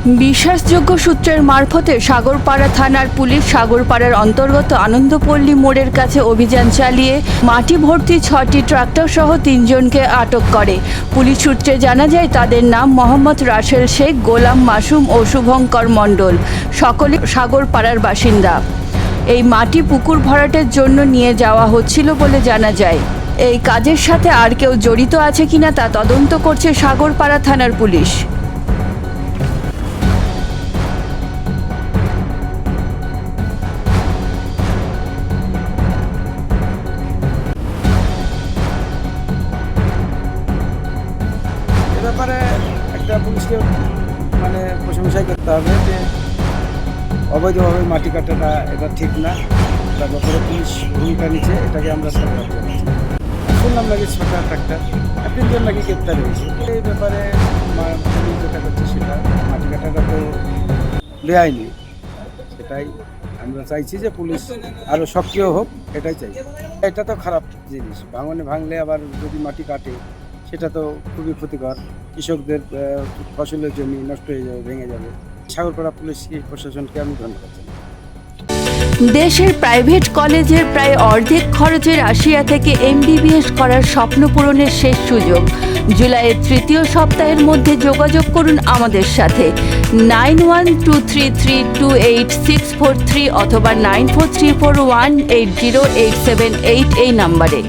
বিশ্বাসযোগ্য সূত্রের মারফতে সাগরপাড়া থানার পুলিশ সাগরপাড়ার অন্তর্গত আনন্দপল্লী মোড়ের কাছে অভিযান চালিয়ে মাটি ভর্তি 6টি ট্রাক্টর সহ 3 জনকে আটক করে। পুলিশ সূত্রে জানা যায় তাদের নাম মোহাম্মদ রাসেল শেখ, গোলাম মাসুম ও শুভঙ্কর মণ্ডল, সকলে সাগরপাড়ার বাসিন্দা। এই মাটি পুকুর ভরাটের জন্য নিয়ে যাওয়া হচ্ছিল বলে জানা যায়। এই কাজের সাথে আর কেউ জড়িত আছে কিনা তা তদন্ত করছে সাগরপাড়া থানার পুলিশ। ব্যাপারে একটা পুলিশকে প্রশংসাই করতে হবে যে অবৈধভাবে মাটি কাটাটা এটা ঠিক না। তার ব্যাপারে পুলিশ ভূমিকা নিচ্ছে, এটাকে আমরা সাধুবাদ জানাচ্ছি। শুনলাম নাকি 6টা ট্রাক্টর 3 জন নাকি গ্রেপ্তার হয়েছে। এই ব্যাপারে পুলিশ যেটা করছে সেটা মাটি কাটাটা তো বেআইনি, সেটাই আমরা চাইছি যে পুলিশ আরও সক্রিয় হোক, এটাই চাই। এটা তো খারাপ জিনিস, ভাঙলে আবার যদি মাটি কাটে সেটা তো খুবই ক্ষতিকর। কৃষকদের ফসলের জমি নষ্ট হয়ে যাবে, ভেঙে যাবে। সাগরপাড়া পুলিশ প্রশাসনকে আমি ধন্যবাদ জানাই। দেশের প্রাইভেট কলেজের প্রায় অর্ধেক খরচে রাশিয়া থেকে MBBS করার স্বপ্ন পূরণের শেষ সুযোগ। জুলাইয়ের 3য় সপ্তাহের মধ্যে যোগাযোগ করুন আমাদের সাথে 9123328643 অথবা 9434180878 এই নাম্বারে।